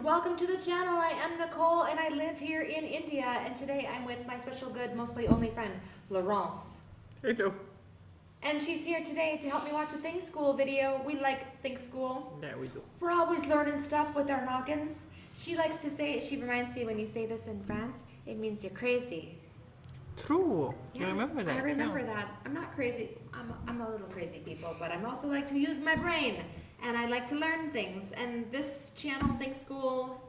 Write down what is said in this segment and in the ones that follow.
welcome to the channel. I am Nicole and I live here in India, and today I'm with my special good, mostly only friend, Laurence. Hello. And she's here today to help me watch a Think School video. We like Think School. Yeah, we do. We're always learning stuff with our noggins. She likes to say, she reminds me when you say this in France, it means you're crazy. True. Yeah, You remember that? I remember that. I'm not crazy. I'm a little crazy, people, but I'm also like to use my brain. And I like to learn things. And this channel, Think School,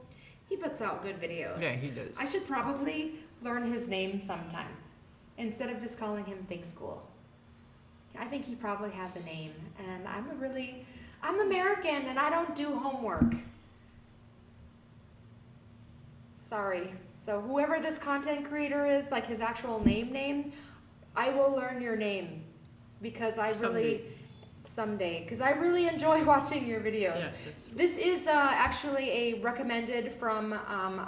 he puts out good videos. Yeah, he does. I should probably learn his name sometime instead of just calling him Think School. I think he probably has a name. And I'm American and I don't do homework. Sorry. So whoever this content creator is, like his actual name, I will learn your name because I really... Someday, because I really enjoy watching your videos. Yeah, this is actually a recommended from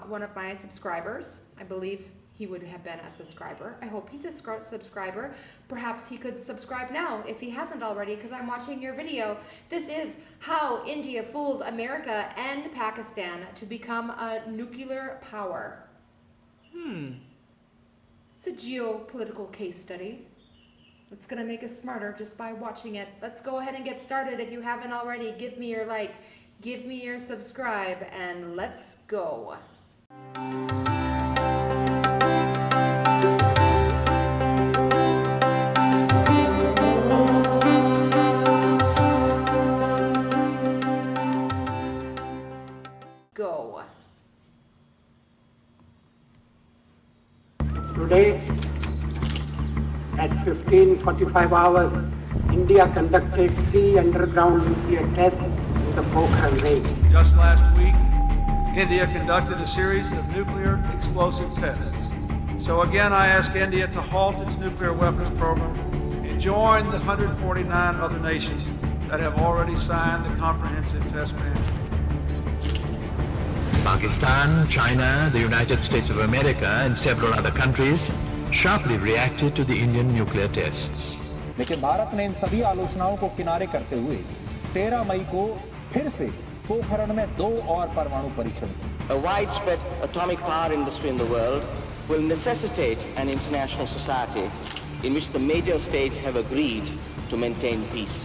one of my subscribers. I believe he would have been a subscriber. I hope he's a subscriber. Perhaps he could subscribe now if he hasn't already, because I'm watching your video. This is how India fooled America and Pakistan to become a nuclear power. It's a geopolitical case study. It's gonna make us smarter just by watching it. Let's go ahead and get started. If you haven't already, give me your like, give me your subscribe, and let's go. Go. Today, at 15:45 hours, India conducted 3 underground nuclear tests in the Pokhran range. Just last week, India conducted a series of nuclear explosive tests. So again, I ask India to halt its nuclear weapons program and join the 149 other nations that have already signed the comprehensive test ban. Pakistan, China, the United States of America and several other countries sharply reacted to the Indian nuclear tests. लेकिन भारत ने इन सभी आलोचनाओं को किनारे करते हुए 13 मई को फिर से पोखरण में 2 और परमाणु परीक्षण किए. A widespread atomic power industry in the world will necessitate an international society in which the major states have agreed to maintain peace.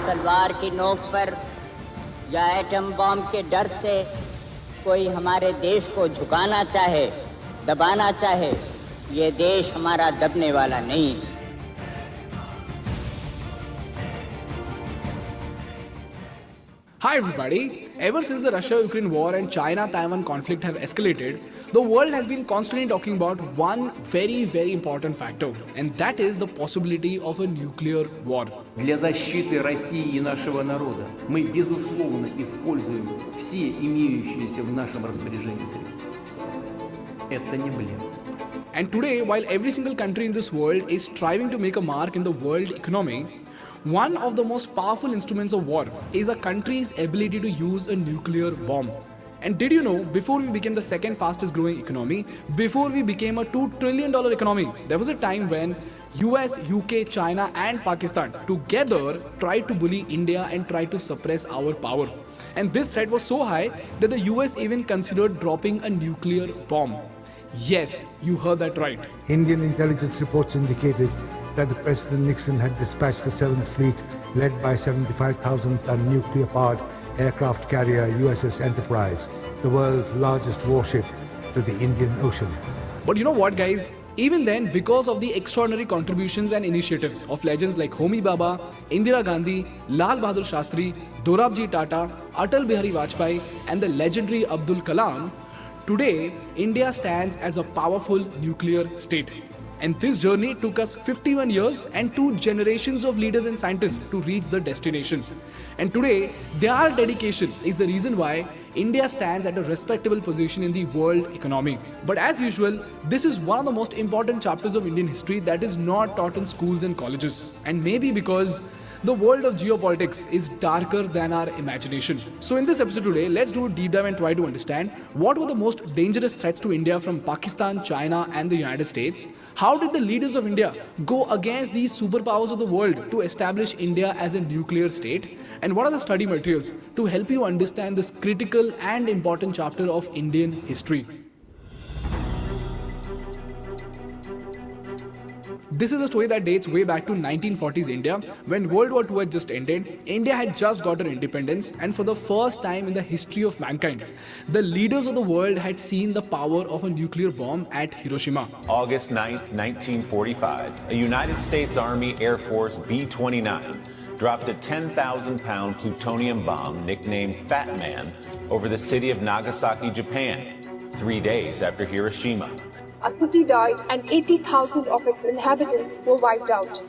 तलवार की नोक पर या एटम बॉम्ब के डर से कोई हमारे देश को झुकाना चाहे, दबाना चाहे, ये देश हमारा दबने वाला नहीं. Hi everybody! Ever since the Russia-Ukraine war and China-Taiwan conflict have escalated, the world has been constantly talking about one very important factor, and that is the possibility of a nuclear war. Для защиты России и нашего народа мы, безусловно, используем все имеющиеся в нашем распоряжении средства. Это не блеф. And today, while every single country in this world is striving to make a mark in the world economy, one of the most powerful instruments of war is a country's ability to use a nuclear bomb. And did you know, before we became the second fastest growing economy, before we became a $2 trillion economy, there was a time when US, UK, China and Pakistan together tried to bully India and tried to suppress our power. And this threat was so high that the US even considered dropping a nuclear bomb. Yes, you heard that right. Indian intelligence reports indicated that the President Nixon had dispatched the 7th Fleet led by 75,000-ton nuclear-powered aircraft carrier USS Enterprise, the world's largest warship, to the Indian Ocean. But you know what, guys? Even then, because of the extraordinary contributions and initiatives of legends like Homi Bhabha, Indira Gandhi, Lal Bahadur Shastri, Dorabji Tata, Atal Bihari Vajpayee and the legendary Abdul Kalam, today India stands as a powerful nuclear state. And this journey took us 51 years and 2 generations of leaders and scientists to reach the destination. And today, their dedication is the reason why India stands at a respectable position in the world economy. But as usual, this is one of the most important chapters of Indian history that is not taught in schools and colleges. And maybe because The world of geopolitics is darker than our imagination. So in this episode today, let's do a deep dive and try to understand what were the most dangerous threats to India from Pakistan, China and the United States. How did the leaders of India go against these superpowers of the world to establish India as a nuclear state? And what are the study materials to help you understand this critical and important chapter of Indian history? This is a story that dates way back to 1940s India, when World War II had just ended. India had just got her independence, and for the first time in the history of mankind, the leaders of the world had seen the power of a nuclear bomb at Hiroshima. August 9th, 1945, a United States Army Air Force B-29 dropped a 10,000-pound plutonium bomb nicknamed Fat Man over the city of Nagasaki, Japan, 3 days after Hiroshima. A city died and 80,000 of its inhabitants were wiped out.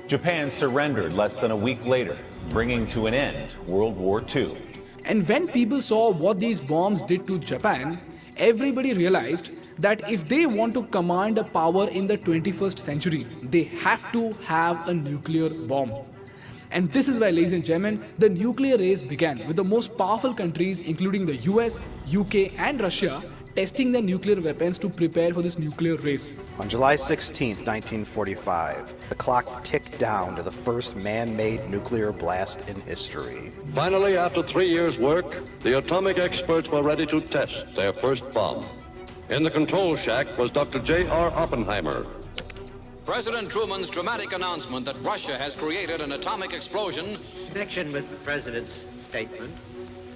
Japan surrendered less than a week later, bringing to an end World War II. And when people saw what these bombs did to Japan, everybody realized that if they want to command a power in the 21st century, they have to have a nuclear bomb. And this is why, ladies and gentlemen, the nuclear race began, with the most powerful countries, including the US, UK and Russia, testing their nuclear weapons to prepare for this nuclear race. On July 16, 1945, the clock ticked down to the first man-made nuclear blast in history. Finally, after 3 years' work, the atomic experts were ready to test their first bomb. In the control shack was Dr. J.R. Oppenheimer. President Truman's dramatic announcement that Russia has created an atomic explosion. In connection with the president's statement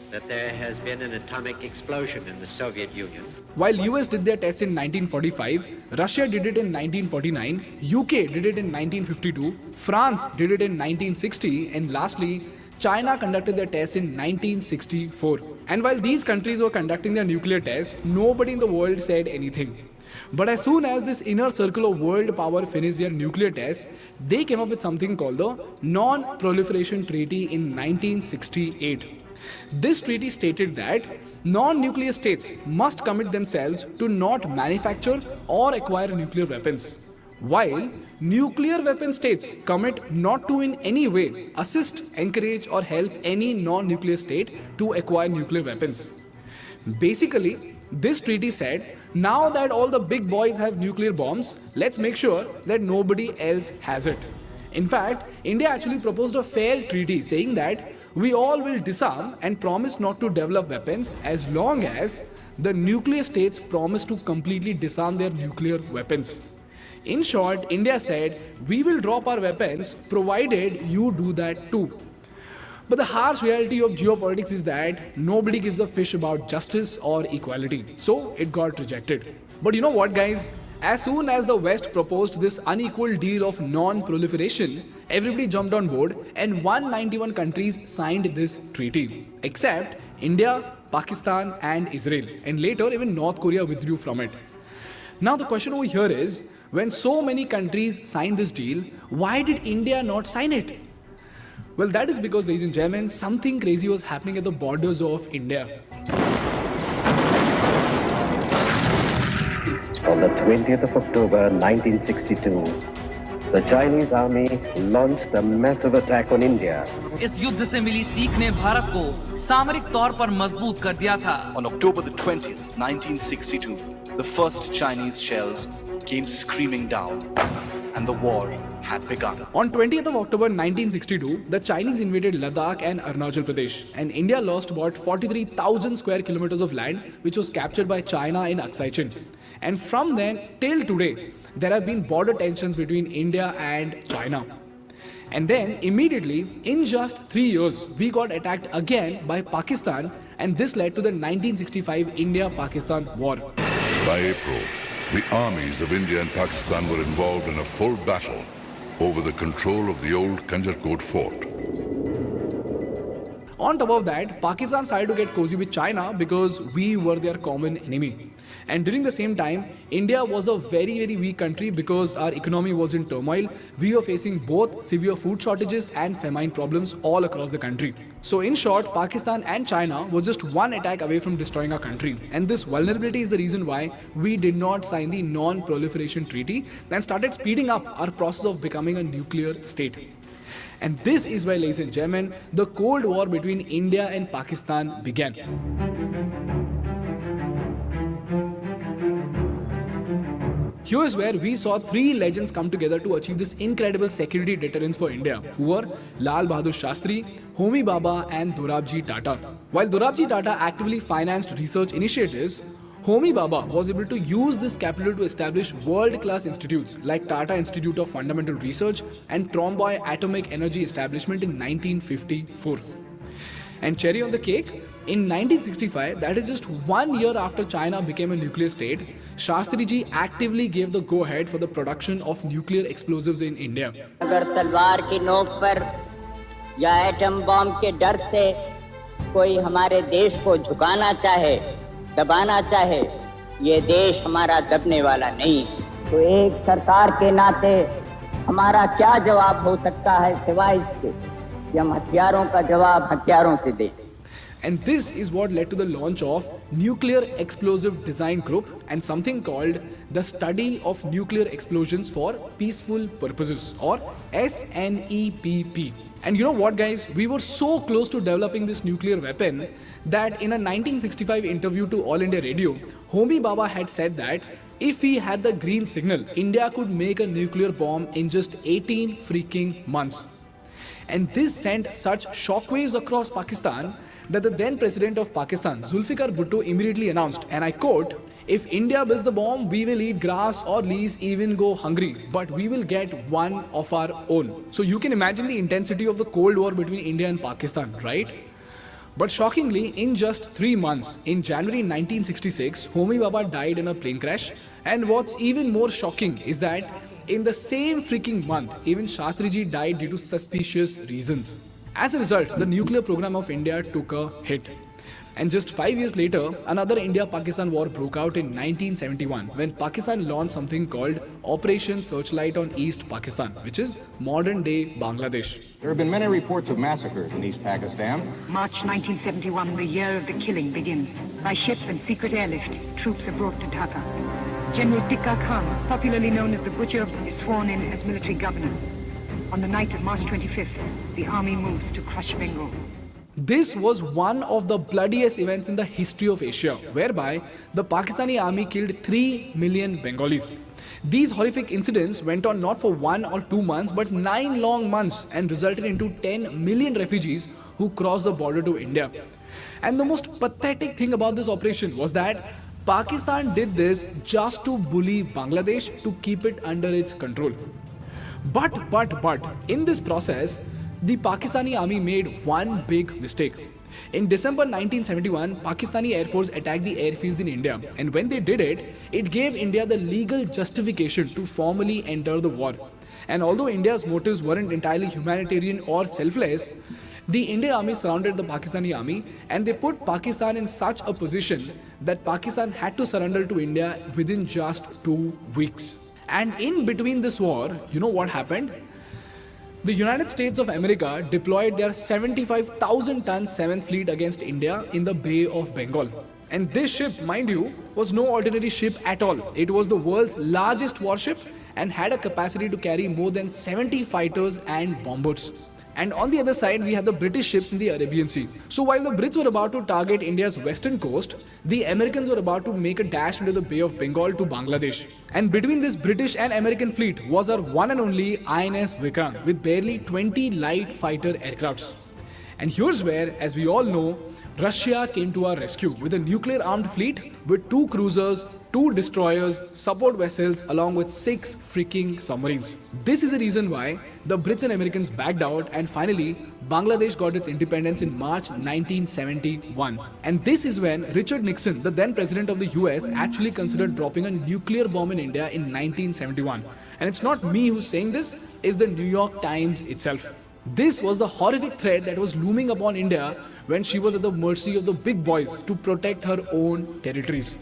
that there has been an atomic explosion in the Soviet Union. While US did their tests in 1945, Russia did it in 1949, UK did it in 1952, France did it in 1960, and lastly, China conducted their tests in 1964. And while these countries were conducting their nuclear tests, nobody in the world said anything. But as soon as this inner circle of world power finished their nuclear tests, they came up with something called the Non-Proliferation Treaty in 1968. This treaty stated that non-nuclear states must commit themselves to not manufacture or acquire nuclear weapons, while nuclear weapon states commit not to in any way assist, encourage or help any non-nuclear state to acquire nuclear weapons. Basically, this treaty said, now that all the big boys have nuclear bombs, let's make sure that nobody else has it. In fact, India actually proposed a fair treaty saying that we all will disarm and promise not to develop weapons as long as the nuclear states promise to completely disarm their nuclear weapons. In short, India said, we will drop our weapons provided you do that too. But the harsh reality of geopolitics is that nobody gives a fish about justice or equality. So it got rejected. But you know what, guys? As soon as the West proposed this unequal deal of non-proliferation, everybody jumped on board and 191 countries signed this treaty, except India, Pakistan and Israel. And later, even North Korea withdrew from it. Now the question over here is, when so many countries signed this deal, why did India not sign it? Well, that is because, ladies and gentlemen, something crazy was happening at the borders of India. On the 20th of October 1962, the Chinese army launched a massive attack on India. इस युद्ध से मिली सीख ने भारत को सामरिक तौर पर मजबूत कर दिया था. On October the 20th, 1962, the first Chinese shells came screaming down, and the war had begun. On 20th of October 1962, the Chinese invaded Ladakh and Arunachal Pradesh, and India lost about 43,000 square kilometers of land, which was captured by China in Aksai Chin. And from then till today, there have been border tensions between India and China. And then immediately, in just 3 years, we got attacked again by Pakistan, and this led to the 1965 India-Pakistan war. By April, the armies of India and Pakistan were involved in a full battle over the control of the old Kanjarkot fort. On top of that, Pakistan started to get cozy with China because we were their common enemy. And during the same time, India was a very, very weak country because our economy was in turmoil. We were facing both severe food shortages and famine problems all across the country. So in short, Pakistan and China was just one attack away from destroying our country. And this vulnerability is the reason why we did not sign the Non-Proliferation Treaty and started speeding up our process of becoming a nuclear state. And this is why, ladies and gentlemen, the Cold War between India and Pakistan began. Here's where we saw three legends come together to achieve this incredible security deterrence for India, who were Lal Bahadur Shastri, Homi Bhabha and Dorabji Tata. While Dorabji Tata actively financed research initiatives, Homi Bhabha was able to use this capital to establish world-class institutes like Tata Institute of Fundamental Research and Tromboy Atomic Energy Establishment in 1954. And cherry on the cake, in 1965, that is just 1 year after China became a nuclear state, Shastri ji actively gave the go-ahead for the production of nuclear explosives in India. अगर तलवार की नोक पर या atom bomb के डर से कोई हमारे देश को झुकाना चाहे, दबाना चाहे, ये देश हमारा दबने वाला नहीं। तो एक सरकार के नाते हमारा क्या जवाब हो सकता है सिवाय इसके कि हम हथियारों का जवाब हथियारों से दें। And this is what led to the launch of Nuclear Explosive Design Group and something called the Study of Nuclear Explosions for Peaceful Purposes, or SNEPP. And you know what, guys? We were so close to developing this nuclear weapon that in a 1965 interview to All India Radio, Homi Bhabha had said that if he had the green signal, India could make a nuclear bomb in just 18 freaking months. And this sent such shockwaves across Pakistan that the then president of Pakistan, Zulfikar Bhutto, immediately announced, and I quote, "If India builds the bomb, we will eat grass or least even go hungry, but we will get one of our own." So you can imagine the intensity of the Cold War between India and Pakistan, right? But shockingly, in just 3 months, in January 1966, Homi Bhabha died in a plane crash. And what's even more shocking is that in the same freaking month, even Shastri ji died due to suspicious reasons. As a result, the nuclear program of India took a hit. And just 5 years later, another India-Pakistan war broke out in 1971 when Pakistan launched something called Operation Searchlight on East Pakistan, which is modern-day Bangladesh. There have been many reports of massacres in East Pakistan. March 1971, the year of the killing begins. By ship and secret airlift, troops are brought to Dhaka. General Tikka Khan, popularly known as the Butcher, is sworn in as military governor. On the night of March 25th, the army moves to crush Bengal. This was one of the bloodiest events in the history of Asia, whereby the Pakistani army killed 3 million Bengalis. These horrific incidents went on not for 1 or 2 months, but 9 long months and resulted into 10 million refugees who crossed the border to India. And the most pathetic thing about this operation was that Pakistan did this just to bully Bangladesh to keep it under its control. But, in this process, the Pakistani army made one big mistake. In December 1971, Pakistani Air Force attacked the airfields in India, and when they did it, it gave India the legal justification to formally enter the war. And although India's motives weren't entirely humanitarian or selfless, the Indian army surrounded the Pakistani army, and they put Pakistan in such a position that Pakistan had to surrender to India within just 2 weeks. And in between this war, you know what happened? The United States of America deployed their 75,000-ton 7th Fleet against India in the Bay of Bengal. And this ship, mind you, was no ordinary ship at all. It was the world's largest warship and had a capacity to carry more than 70 fighters and bombers. And on the other side, we had the British ships in the Arabian Sea. So while the Brits were about to target India's western coast, the Americans were about to make a dash into the Bay of Bengal to Bangladesh. And between this British and American fleet was our one and only INS Vikrant with barely 20 light fighter aircrafts. And here's where, as we all know, Russia came to our rescue with a nuclear-armed fleet with 2 cruisers, 2 destroyers, support vessels, along with 6 freaking submarines. This is the reason why the Brits and Americans backed out, and finally, Bangladesh got its independence in March 1971. And this is when Richard Nixon, the then president of the US, actually considered dropping a nuclear bomb in India in 1971. And it's not me who's saying this, it's the New York Times itself. This was the horrific threat that was looming upon India when she was at the mercy of the big boys to protect her own territories.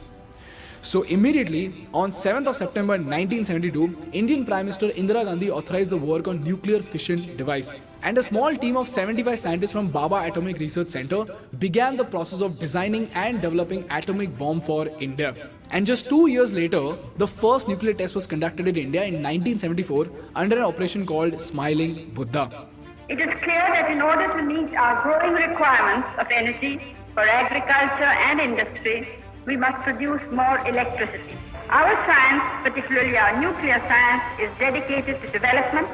So immediately, on 7th of September 1972, Indian Prime Minister Indira Gandhi authorized the work on nuclear fission device. And a small team of 75 scientists from Bhabha Atomic Research Center began the process of designing and developing atomic bomb for India. And just 2 years later, the first nuclear test was conducted in India in 1974 under an operation called Smiling Buddha. It is clear that in order to meet our growing requirements of energy for agriculture and industry, we must produce more electricity. Our science, particularly our nuclear science, is dedicated to development,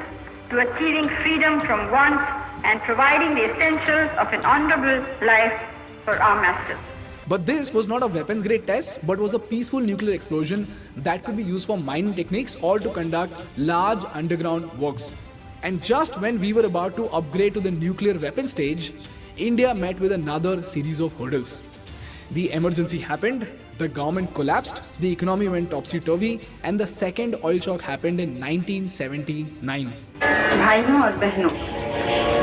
to achieving freedom from want, and providing the essentials of an honorable life for our masters. But this was not a weapons-grade test, but was a peaceful nuclear explosion that could be used for mining techniques or to conduct large underground works. And just when we were about to upgrade to the nuclear weapon stage, India met with another series of hurdles. The emergency happened, the government collapsed, the economy went topsy-turvy, and the second oil shock happened in 1979. भाइयों और बहनों,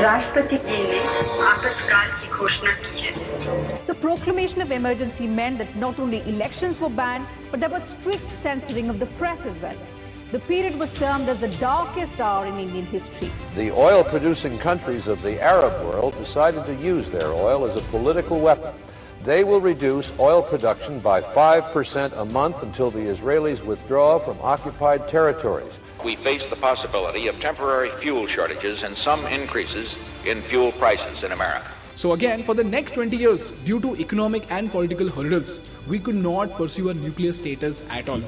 राष्ट्रपति जी ने आपातकाल की घोषणा की है. The proclamation of emergency meant that not only elections were banned, but there was strict censoring of the press as well. The period was termed as the darkest hour in Indian history. The oil-producing countries of the Arab world decided to use their oil as a political weapon. They will reduce oil production by 5% a month until the Israelis withdraw from occupied territories. We face the possibility of temporary fuel shortages and some increases in fuel prices in America. So again, for the next 20 years, due to economic and political hurdles, we could not pursue a nuclear status at all.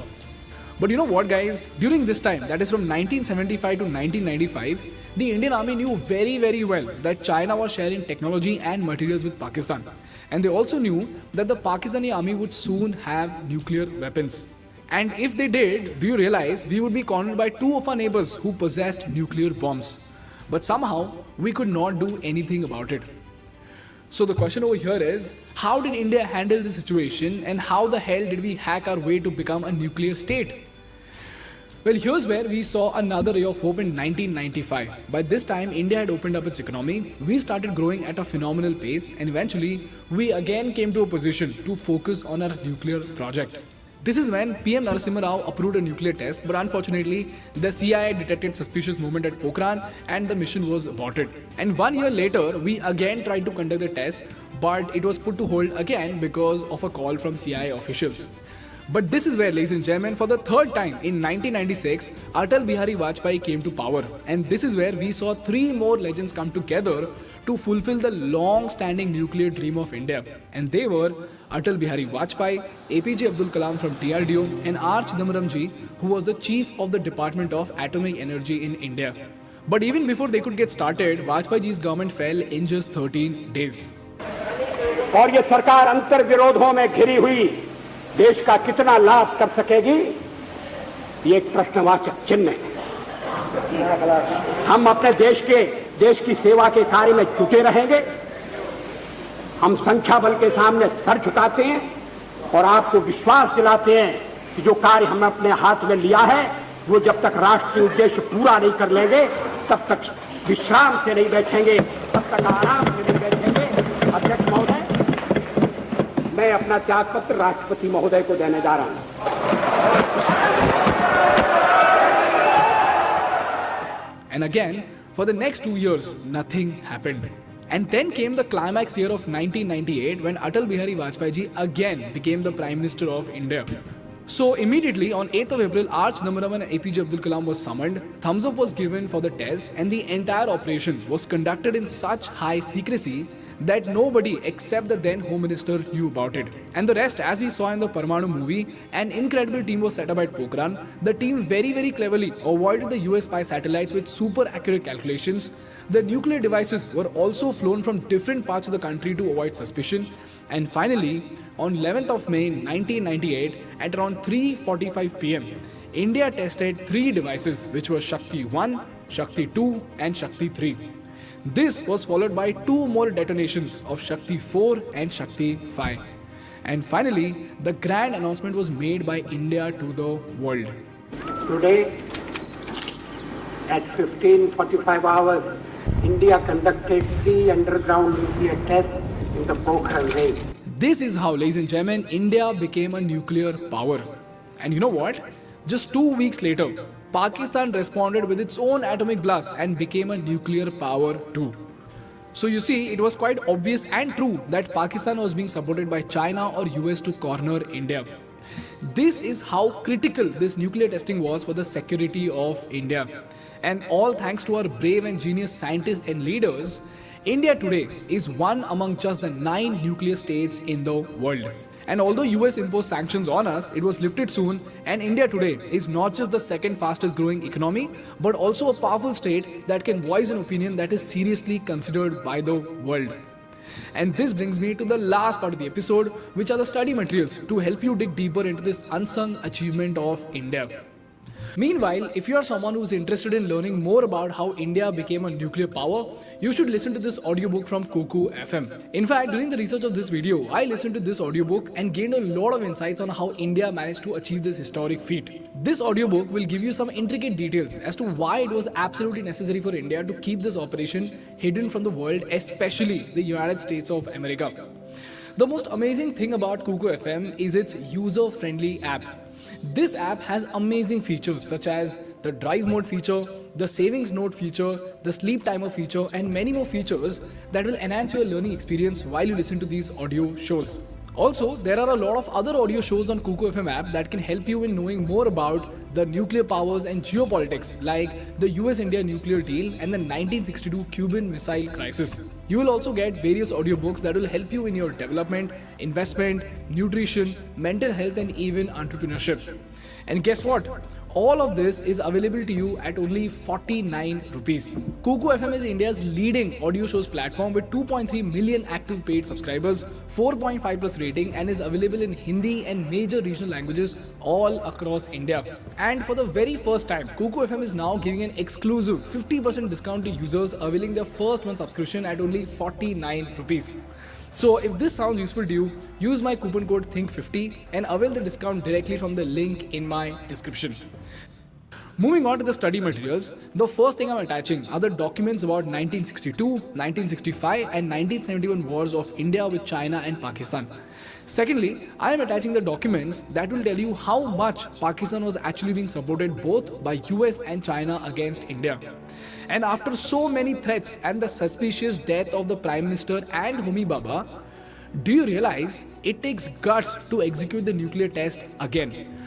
But you know what, guys? During this time, that is from 1975 to 1995, the Indian Army knew very, very well that China was sharing technology and materials with Pakistan. And they also knew that the Pakistani army would soon have nuclear weapons. And if they did, do you realize we would be cornered by two of our neighbors who possessed nuclear bombs. But somehow, we could not do anything about it. So the question over here is, how did India handle the situation and how the hell did we hack our way to become a nuclear state? Well, here's where we saw another ray of hope in 1995. By this time, India had opened up its economy, we started growing at a phenomenal pace, and eventually, we again came to a position to focus on our nuclear project. This is when PM Narasimha Rao approved a nuclear test, but unfortunately, the CIA detected suspicious movement at Pokhran and the mission was aborted. And 1 year later, we again tried to conduct the test, but it was put to hold again because of a call from CIA officials. But this is where, ladies and gentlemen, for the third time in 1996, Atal Bihari Vajpayee came to power. And this is where we saw three more legends come together to fulfill the long-standing nuclear dream of India. And they were Atal Bihari Vajpayee, APJ Abdul Kalam from DRDO, and R. Chidambaramji, who was the chief of the Department of Atomic Energy in India. But even before they could get started, Vajpayee's government fell in just 13 days. और ये सरकार अंतर विरोधों में घिरी हुई देश का कितना लाभ कर सकेगी, ये एक प्रश्नवाचक चिन्ह है। हम अपने देश की सेवा के कार्य में जुटे रहेंगे। हम संख्या बल के सामने सर झुकाते हैं और आपको विश्वास दिलाते हैं कि जो कार्य हमने अपने हाथ में लिया है, वो जब तक राष्ट्रीय उद्देश्य पूरा नहीं कर लेंगे, तब तक विश्राम से नहीं बैठेंगे, तब तक आराम से नहीं बैठेंगे। अध्यक्ष महोदय, मैं अपना त्यागपत्र राष्ट्रपति महोदय को देने जा रहा हूं। And again, for the next 2 years, nothing happened. And then came the climax year of 1998 when Atal Bihari Vajpayee ji again became the Prime Minister of India. So immediately on 8th of April, R. Chidambaram and APJ Abdul Kalam was summoned, thumbs up was given for the test, and the entire operation was conducted in such high secrecy that nobody except the then Home Minister knew about it. And the rest, as we saw in the Parmanu movie, an incredible team was set up at Pokhran. The team very cleverly avoided the US spy satellites with super accurate calculations. The nuclear devices were also flown from different parts of the country to avoid suspicion. And finally, on 11th of May 1998, at around 3:45 PM, India tested 3 devices, which were Shakti 1, Shakti 2 and Shakti 3. This was followed by 2 more detonations of Shakti 4 and Shakti 5. And finally, the grand announcement was made by India to the world. Today, at 15:45 hours, India conducted 3 underground nuclear tests in the Pokhran range. This is how, ladies and gentlemen, India became a nuclear power. And you know what? Just 2 weeks later, Pakistan responded with its own atomic blast and became a nuclear power too. So you see, it was quite obvious and true that Pakistan was being supported by China or US to corner India. This is how critical this nuclear testing was for the security of India. And all thanks to our brave and genius scientists and leaders, India today is one among just the 9 nuclear states in the world. And although US imposed sanctions on us, it was lifted soon, and India today is not just the second fastest growing economy, but also a powerful state that can voice an opinion that is seriously considered by the world. And this brings me to the last part of the episode, which are the study materials to help you dig deeper into this unsung achievement of India. Meanwhile, if you are someone who is interested in learning more about how India became a nuclear power, you should listen to this audiobook from Kuku FM. In fact, during the research of this video, I listened to this audiobook and gained a lot of insights on how India managed to achieve this historic feat. This audiobook will give you some intricate details as to why it was absolutely necessary for India to keep this operation hidden from the world, especially the United States of America. The most amazing thing about Kuku FM is its user-friendly app. This app has amazing features such as the drive mode feature, the savings note feature, the sleep timer feature, and many more features that will enhance your learning experience while you listen to these audio shows. Also, there are a lot of other audio shows on Kuku FM app that can help you in knowing more about the nuclear powers and geopolitics, like the US-India nuclear deal and the 1962 Cuban Missile Crisis. You will also get various audiobooks that will help you in your development, investment, nutrition, mental health, and even entrepreneurship. And guess what? All of this is available to you at only 49 rupees. Kuku FM is India's leading audio shows platform with 2.3 million active paid subscribers, 4.5 plus rating, and is available in Hindi and major regional languages all across India. And for the very first time, Kuku FM is now giving an exclusive 50% discount to users availing their first month subscription at only 49 rupees. So if this sounds useful to you, use my coupon code THINK50 and avail the discount directly from the link in my description. Moving on to the study materials, the first thing I'm attaching are the documents about 1962, 1965 and 1971 wars of India with China and Pakistan. Secondly, I am attaching the documents that will tell you how much Pakistan was actually being supported both by US and China against India. And after so many threats and the suspicious death of the Prime Minister and Homi Bhabha, do you realize it takes guts to execute the nuclear test again?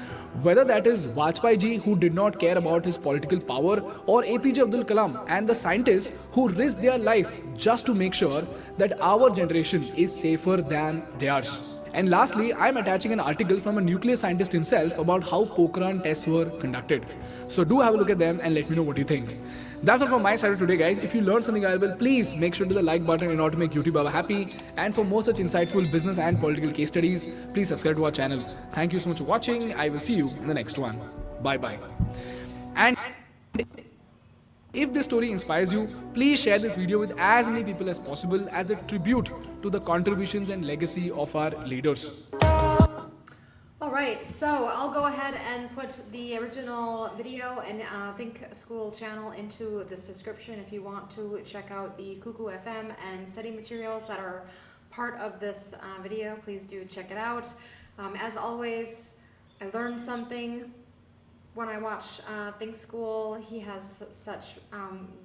Whether that is Vajpayee ji, who did not care about his political power, or APJ Abdul Kalam and the scientists who risked their life just to make sure that our generation is safer than theirs. And lastly, I am attaching an article from a nuclear scientist himself about how Pokhran tests were conducted. So do have a look at them and let me know what you think. That's all from my side today, guys. If you learned something valuable, please make sure to hit the like button in order to make YouTube Baba happy. And for more such insightful business and political case studies, please subscribe to our channel. Thank you so much for watching. I will see you in the next one. Bye-bye. And if this story inspires you, please share this video with as many people as possible as a tribute to the contributions and legacy of our leaders. Alright, so I'll go ahead and put the original video and Think School channel into this description if you want to check out the Kuku FM and study materials that are part of this video. Please do check it out. As always, I learned something when I watch Think School. He has such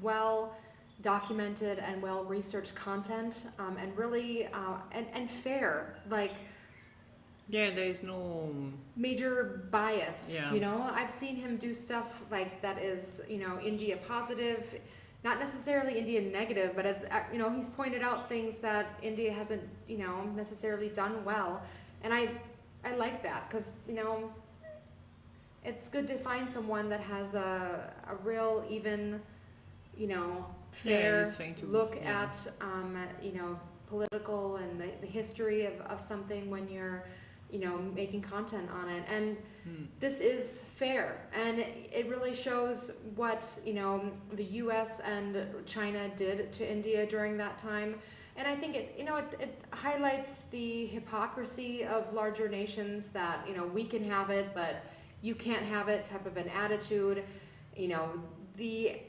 well documented and well researched content and really and fair, like yeah, there is no major bias. Yeah. You know, I've seen him do stuff like that is, you know, India positive, not necessarily India negative, but as you know, he's pointed out things that India hasn't, you know, necessarily done well, and I like that because, you know, it's good to find someone that has a real, even, you know, fair look at, you know, political and the history of something when you're, you know, making content on it. And this is fair. And it really shows what, you know, the US and China did to India during that time. And I think it, you know, it highlights the hypocrisy of larger nations that, you know, we can have it, but you can't have it type of an attitude. You know, the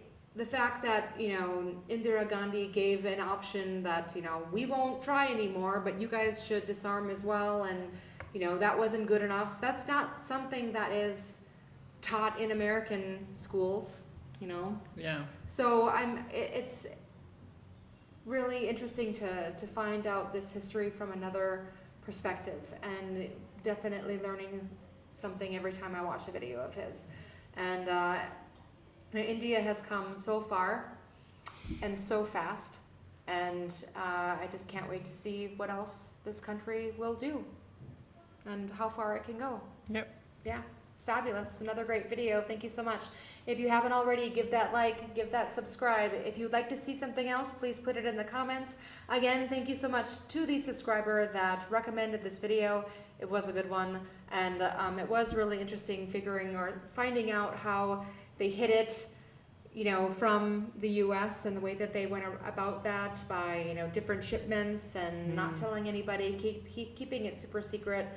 fact that, you know, Indira Gandhi gave an option that, you know, we won't try anymore, but you guys should disarm as well, and, you know, that wasn't good enough. That's not something that is taught in American schools, you know? Yeah. So it's really interesting to find out this history from another perspective, and definitely learning something every time I watch a video of his. And India has come so far and so fast, and I just can't wait to see what else this country will do and how far it can go. Yep. Yeah, it's fabulous. Another great video. Thank you so much. If you haven't already, give that like, give that subscribe. If you'd like to see something else, please put it in the comments. Again, thank you so much to the subscriber that recommended this video. It was a good one, and it was really interesting finding out how they hit it, you know, from the U.S. and the way that they went about that by, you know, different shipments and not telling anybody, keeping it super secret.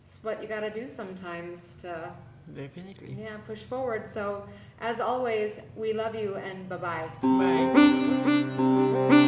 It's what you got to do sometimes to Definitely. yeah, push forward. So as always, we love you and bye-bye. Bye.